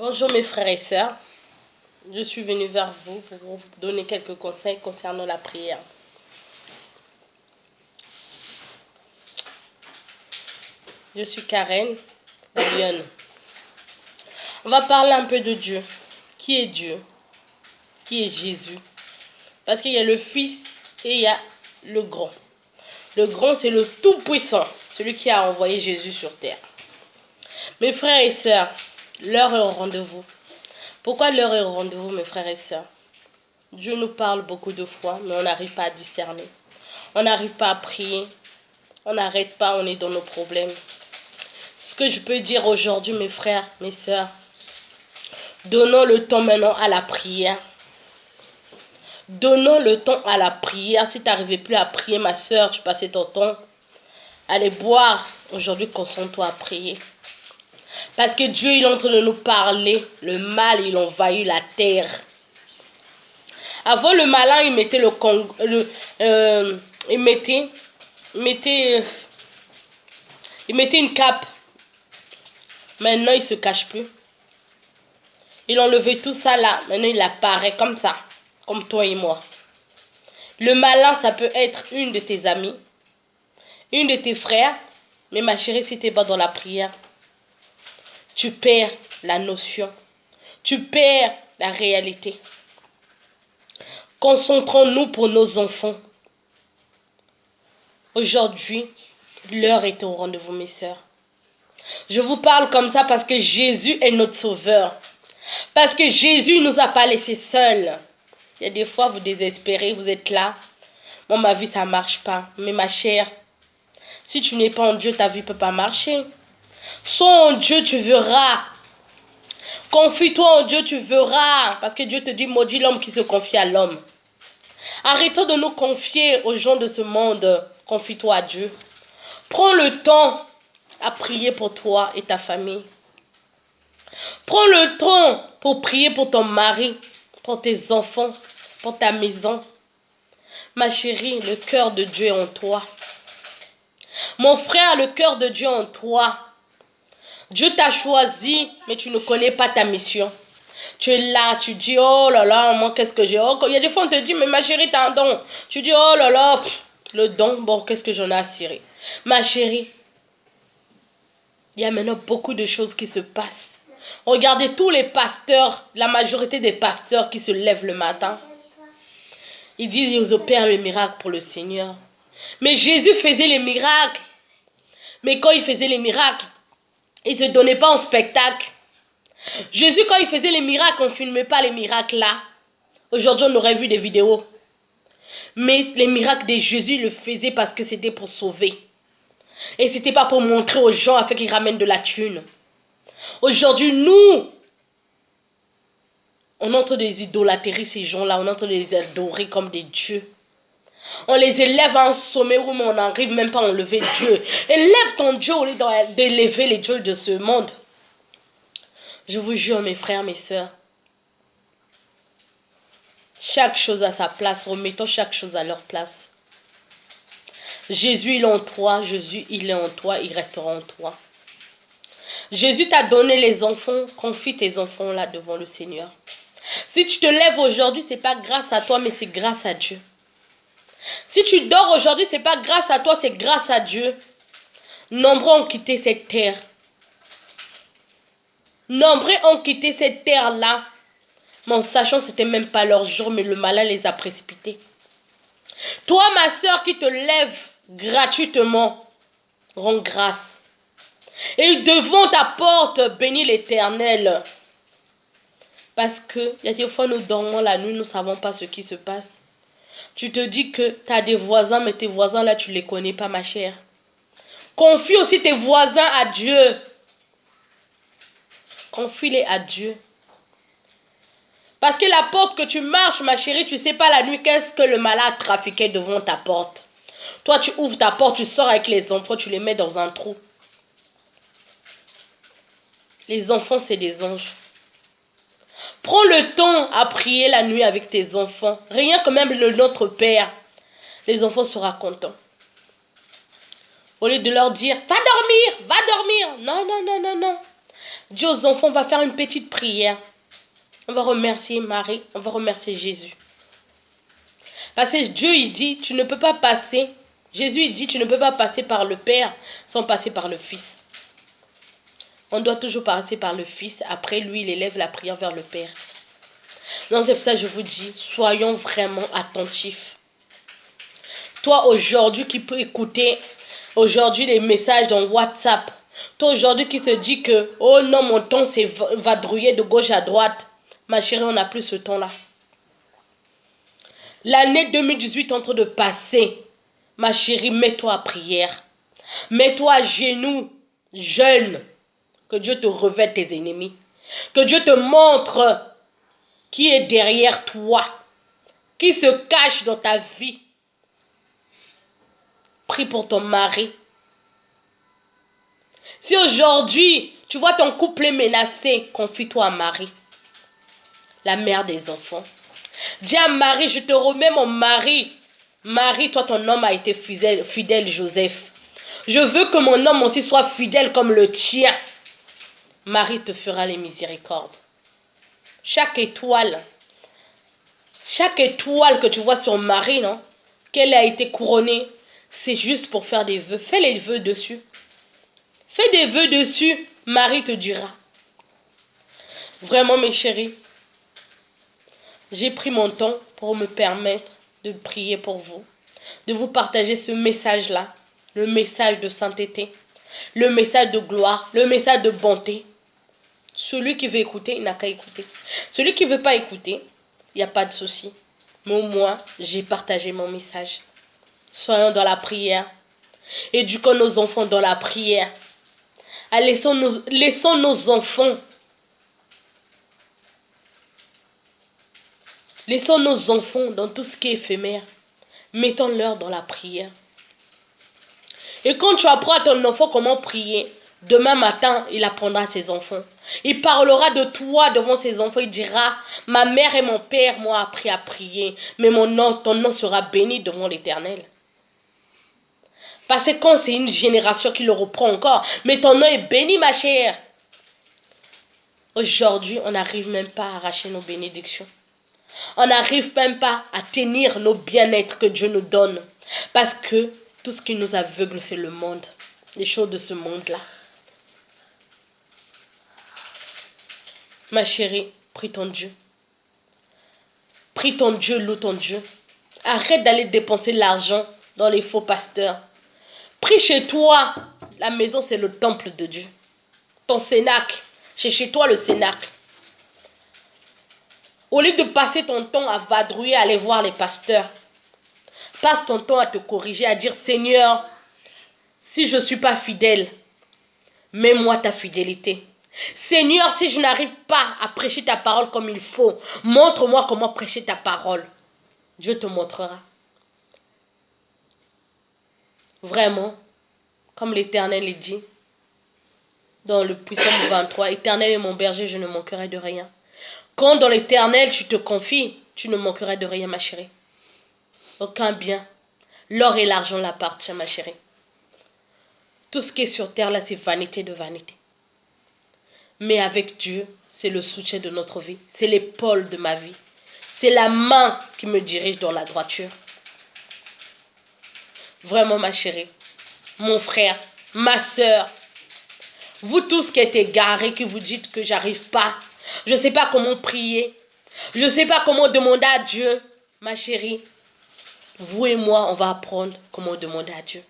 Bonjour mes frères et sœurs, je suis venue vers vous pour vous donner quelques conseils concernant la prière. Je suis Karen, la lionne. On va parler un peu de Dieu. Qui est Dieu? Qui est Jésus? Parce qu'il y a le Fils et il y a le Grand. Le Grand, c'est le Tout-Puissant, celui qui a envoyé Jésus sur terre. Mes frères et sœurs, l'heure est au rendez-vous. Pourquoi l'heure est au rendez-vous, mes frères et sœurs? Dieu nous parle beaucoup de fois, mais on n'arrive pas à discerner. On n'arrive pas à prier. On n'arrête pas, on est dans nos problèmes. Ce que je peux dire aujourd'hui, mes frères, mes sœurs, donnons le temps maintenant à la prière. Donnons le temps à la prière. Si tu n'arrivais plus à prier, ma sœur, tu passais ton temps. Allez boire. Aujourd'hui, concentre-toi à prier. Parce que Dieu, il est en train de nous parler. Le mal, il envahit la terre. Avant, le malin, il mettait il mettait une cape. Maintenant, il ne se cache plus. Il enlevait tout ça là. Maintenant, il apparaît comme ça. Comme toi et moi. Le malin, ça peut être une de tes amies. Une de tes frères. Mais ma chérie, si tu n'es pas dans la prière, tu perds la notion. Tu perds la réalité. Concentrons-nous pour nos enfants. Aujourd'hui, l'heure est au rendez-vous, mes sœurs. Je vous parle comme ça parce que Jésus est notre sauveur. Parce que Jésus ne nous a pas laissés seuls. Il y a des fois, vous désespérez, vous êtes là. Moi, ma vie, ça ne marche pas. Mais ma chère, si tu n'es pas en Dieu, ta vie ne peut pas marcher. Sois en Dieu, tu verras. Confie-toi en Dieu, tu verras. Parce que Dieu te dit, maudit l'homme qui se confie à l'homme. Arrêtons de nous confier aux gens de ce monde. Confie-toi à Dieu. Prends le temps à prier pour toi et ta famille. Prends le temps pour prier pour ton mari, pour tes enfants, pour ta maison. Ma chérie, le cœur de Dieu est en toi. Mon frère, le cœur de Dieu est en toi. Dieu t'a choisi, mais tu ne connais pas ta mission. Tu es là, tu dis, oh là là, moi qu'est-ce que j'ai? Oh, il y a des fois on te dit, mais ma chérie, t'as un don. Tu dis, oh là là, le don, bon, qu'est-ce que j'en ai à cirer? Ma chérie, il y a maintenant beaucoup de choses qui se passent. Regardez tous les pasteurs, la majorité des pasteurs qui se lèvent le matin. Ils disent, ils opèrent le miracle pour le Seigneur. Mais Jésus faisait les miracles. Mais quand il faisait les miracles, il ne se donnait pas en spectacle. Jésus, quand il faisait les miracles, on ne filmait pas les miracles là. Aujourd'hui, on aurait vu des vidéos. Mais les miracles de Jésus, il le faisait parce que c'était pour sauver. Et ce n'était pas pour montrer aux gens afin qu'ils ramènent de la thune. Aujourd'hui, nous, on est en train de les idolâtrer, ces gens-là. On est en train de les adorer comme des dieux. On les élève à un sommet où on n'arrive même pas à enlever Dieu. Élève ton Dieu au lieu d'élever les dieux de ce monde. Je vous jure, mes frères, mes sœurs, chaque chose à sa place. Remettons chaque chose à leur place. Jésus, il est en toi. Jésus, il est en toi. Il restera en toi. Jésus t'a donné les enfants. Confie tes enfants là devant le Seigneur. Si tu te lèves aujourd'hui, ce n'est pas grâce à toi, mais c'est grâce à Dieu. Si tu dors aujourd'hui, ce n'est pas grâce à toi, c'est grâce à Dieu. Nombreux ont quitté cette terre. Nombreux ont quitté cette terre-là. Mais en sachant que ce n'était même pas leur jour, mais le malin les a précipités. Toi, ma soeur, qui te lève gratuitement, rends grâce. Et devant ta porte, bénis l'Éternel. Parce que il y a des fois, nous dormons la nuit, nous ne savons pas ce qui se passe. Tu te dis que tu as des voisins, mais tes voisins là, tu ne les connais pas, ma chère. Confie aussi tes voisins à Dieu. Confie-les à Dieu. Parce que la porte que tu marches, ma chérie, tu ne sais pas la nuit qu'est-ce que le malade trafiquait devant ta porte. Toi, tu ouvres ta porte, tu sors avec les enfants, tu les mets dans un trou. Les enfants, c'est des anges. Prends le temps à prier la nuit avec tes enfants. Rien que même notre Père. Les enfants seront contents. Au lieu de leur dire, va dormir, va dormir. Non, non, non, non, non. Dis aux enfants, on va faire une petite prière. On va remercier Marie, on va remercier Jésus. Parce que Dieu, il dit, tu ne peux pas passer. Jésus, il dit, tu ne peux pas passer par le Père sans passer par le Fils. On doit toujours passer par le Fils. Après, lui, il élève la prière vers le Père. Donc, c'est pour ça que je vous dis, soyons vraiment attentifs. Toi, aujourd'hui, qui peux écouter aujourd'hui les messages dans WhatsApp. Toi, aujourd'hui, qui se dit que, oh non, mon temps, c'est vadrouiller de gauche à droite. Ma chérie, on n'a plus ce temps-là. L'année 2018 est en train de passer. Ma chérie, mets-toi à prière. Mets-toi à genoux, jeune. Que Dieu te revête tes ennemis. Que Dieu te montre qui est derrière toi. Qui se cache dans ta vie. Prie pour ton mari. Si aujourd'hui, tu vois ton couple est menacé, confie-toi à Marie, la mère des enfants. Dis à Marie, je te remets mon mari. Marie, toi, ton homme a été fidèle, Joseph. Je veux que mon homme aussi soit fidèle comme le tien. Marie te fera les miséricordes. Chaque étoile que tu vois sur Marie, non, qu'elle a été couronnée, c'est juste pour faire des vœux. Fais les vœux dessus. Fais des vœux dessus. Marie te dira. Vraiment, mes chéris, j'ai pris mon temps pour me permettre de prier pour vous, de vous partager ce message-là, le message de sainteté, le message de gloire, le message de bonté. Celui qui veut écouter, il n'a qu'à écouter. Celui qui ne veut pas écouter, il n'y a pas de souci. Mais au moins, j'ai partagé mon message. Soyons dans la prière. Éduquons nos enfants dans la prière. Laissons nos enfants. Laissons nos enfants dans tout ce qui est éphémère. Mettons-leur dans la prière. Et quand tu apprends à ton enfant comment prier, demain matin, il apprendra à ses enfants. Il parlera de toi devant ses enfants. Il dira, ma mère et mon père m'ont appris à prier. Mais ton nom sera béni devant l'Éternel. Parce que quand c'est une génération qui le reprend encore, mais ton nom est béni, ma chère. Aujourd'hui, on n'arrive même pas à arracher nos bénédictions. On n'arrive même pas à tenir nos bien-être que Dieu nous donne. Parce que tout ce qui nous aveugle, c'est le monde. Les choses de ce monde-là. Ma chérie, prie ton Dieu. Prie ton Dieu, loue ton Dieu. Arrête d'aller dépenser l'argent dans les faux pasteurs. Prie chez toi. La maison, c'est le temple de Dieu. Ton cénacle. C'est chez toi le cénacle. Au lieu de passer ton temps à vadrouiller, à aller voir les pasteurs, passe ton temps à te corriger, à dire, Seigneur, si je ne suis pas fidèle, mets-moi ta fidélité. Seigneur, si je n'arrive pas à prêcher ta parole comme il faut, montre-moi comment prêcher ta parole. Dieu te montrera. Vraiment, comme l'Éternel est dit, dans le Psaume 23, Éternel est mon berger, je ne manquerai de rien. Quand dans l'Éternel tu te confies, tu ne manqueras de rien, ma chérie. Aucun bien. L'or et l'argent l'appartiennent, ma chérie. Tout ce qui est sur terre, là, c'est vanité de vanité. Mais avec Dieu, c'est le soutien de notre vie. C'est l'épaule de ma vie. C'est la main qui me dirige dans la droiture. Vraiment, ma chérie, mon frère, ma soeur, vous tous qui êtes égarés, qui vous dites que j'arrive pas, je ne sais pas comment prier, je ne sais pas comment demander à Dieu, ma chérie, vous et moi, on va apprendre comment demander à Dieu.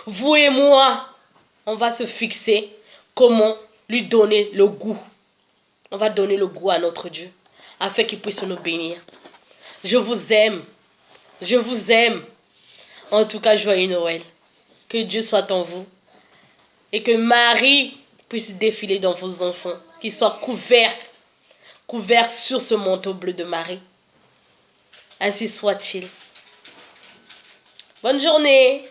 Vous et moi, on va se fixer comment lui donner le goût. On va donner le goût à notre Dieu, afin qu'il puisse nous bénir. Je vous aime. Je vous aime. En tout cas, joyeux Noël. Que Dieu soit en vous. Et que Marie puisse défiler dans vos enfants. Qu'ils soient couverts sur ce manteau bleu de Marie. Ainsi soit-il. Bonne journée.